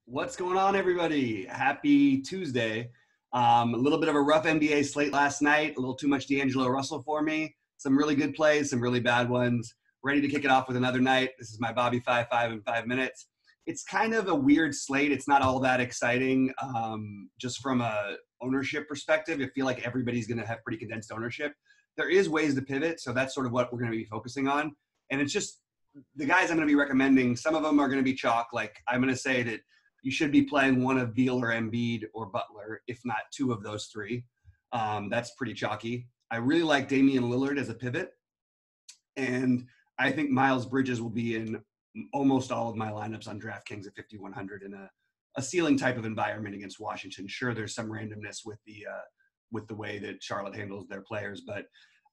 What's going on, everybody? Happy Tuesday. A little bit of a rough NBA slate last night, a little too much D'Angelo Russell for me. Some really good plays, some really bad ones. Ready to kick it off with another night. This is my BobbyFi 5 in 5 minutes. It's kind of a weird slate. It's not all that exciting. Just from a ownership perspective, I feel like everybody's going to have pretty condensed ownership. There is ways to pivot, so that's sort of what we're going to be focusing on. And it's just the guys I'm going to be recommending, some of them are going to be chalk. Like I'm going to say that you should be playing one of Beal or Embiid or Butler, if not two of those three. That's pretty chalky. I really like Damian Lillard as a pivot. And I think Miles Bridges will be in almost all of my lineups on DraftKings at 5,100 in a ceiling type of environment against Washington. Sure, there's some randomness with the way that Charlotte handles their players, but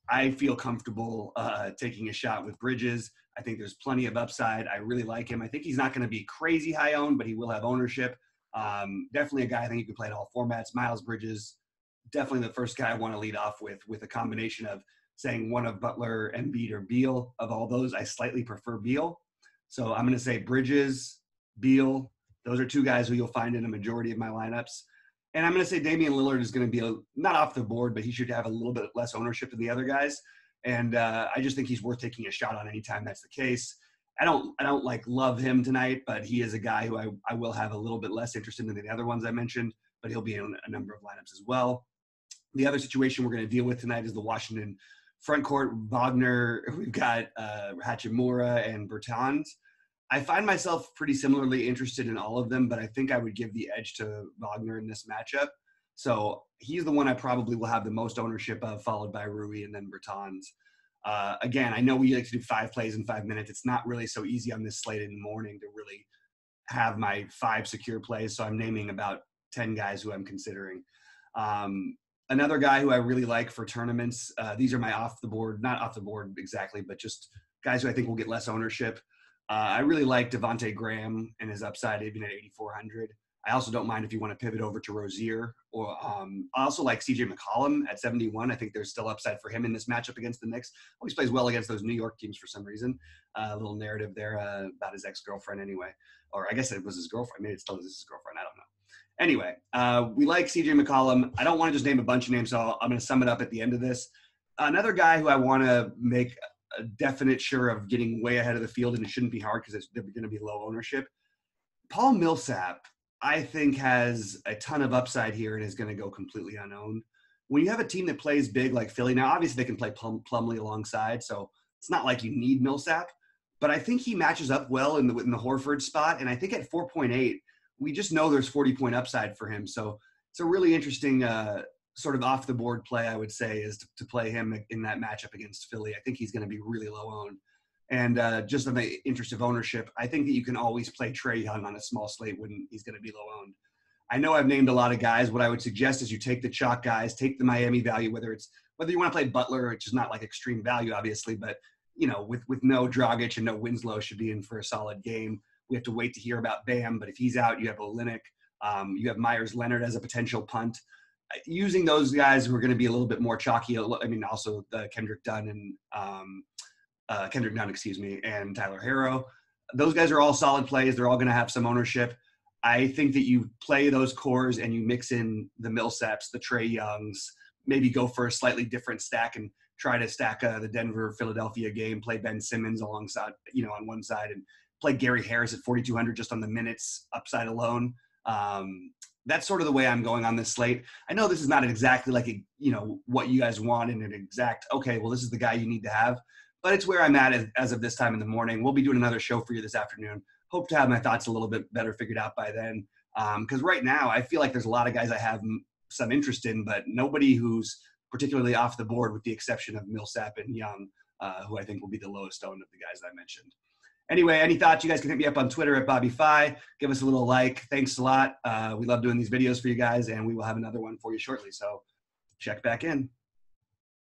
I feel comfortable taking a shot with Bridges. I think there's plenty of upside. I really like him. I think he's not going to be crazy high owned, but he will have ownership. Definitely a guy I think you can play in all formats. Miles Bridges, definitely the first guy I want to lead off with a combination of saying one of Butler, Embiid, or Beal. Of all those, I slightly prefer Beal. So I'm going to say Bridges, Beal. Those are two guys who you'll find in a majority of my lineups. And I'm going to say Damian Lillard is going to be not off the board, but he should have a little bit less ownership than the other guys. And I just think he's worth taking a shot on anytime that's the case. I don't like love him tonight, but he is a guy who I will have a little bit less interest in than the other ones I mentioned, but he'll be in a number of lineups as well. The other situation we're going to deal with tonight is the Washington front court. Wagner, we've got Hachimura and Bertans. I find myself pretty similarly interested in all of them, but I think I would give the edge to Wagner in this matchup. So he's the one I probably will have the most ownership of, followed by Rui and then Bertans. Again, I know we like to do 5 plays in 5 minutes. It's not really so easy on this slate in the morning to really have my 5 secure plays. So I'm naming about 10 guys who I'm considering. Another guy who I really like for tournaments, these are my off the board, not off the board exactly, but just guys who I think will get less ownership. I really like Devontae Graham and his upside even at 8,400. I also don't mind if you want to pivot over to Rozier. Or I also like CJ McCollum at 71. I think there's still upside for him in this matchup against the Knicks. Always plays well against those New York teams for some reason. A little narrative there about his ex-girlfriend anyway. Or I guess it was his girlfriend. Maybe it still is his girlfriend. I don't know. Anyway, we like CJ McCollum. I don't want to just name a bunch of names, so I'm going to sum it up at the end of this. Another guy who I want to make a definite sure of getting way ahead of the field, and it shouldn't be hard because they're going to be low ownership. Paul Millsap, I think, has a ton of upside here and is going to go completely unowned. When you have a team that plays big like Philly, now obviously they can play Plumlee alongside, so it's not like you need Millsap, but I think he matches up well in the Horford spot, and I think at 4.8, we just know there's 40-point upside for him, so it's a really interesting sort of off-the-board play, I would say, is to play him in that matchup against Philly. I think he's going to be really low-owned. And just in the interest of ownership, I think that you can always play Trae Young on a small slate when he's going to be low-owned. I know I've named a lot of guys. What I would suggest is you take the chalk guys, take the Miami value, whether you want to play Butler, which is not like extreme value, obviously, but with no Dragic and no Winslow should be in for a solid game. We have to wait to hear about Bam, but if he's out, you have Olynyk. You have Myers Leonard as a potential punt. Using those guys who are going to be a little bit more chalky. I mean, also the Kendrick Nunn, and Tyler Herro. Those guys are all solid plays. They're all going to have some ownership. I think that you play those cores and you mix in the Millsaps, the Trae Youngs, maybe go for a slightly different stack and try to stack the Denver-Philadelphia game, play Ben Simmons alongside, on one side, and play Gary Harris at 4,200 just on the minutes upside alone. That's sort of the way I'm going on this slate. I know this is not exactly like what you guys want in an exact, okay, well, this is the guy you need to have, but it's where I'm at as of this time in the morning. We'll be doing another show for you this afternoon. Hope to have my thoughts a little bit better figured out by then. Because right now I feel like there's a lot of guys I have some interest in, but nobody who's particularly off the board with the exception of Millsap and Young, who I think will be the lowest owned of the guys I mentioned. Anyway, any thoughts? You guys can hit me up on Twitter at BobbyFi. Give us a little like. Thanks a lot. We love doing these videos for you guys, and we will have another one for you shortly. So check back in.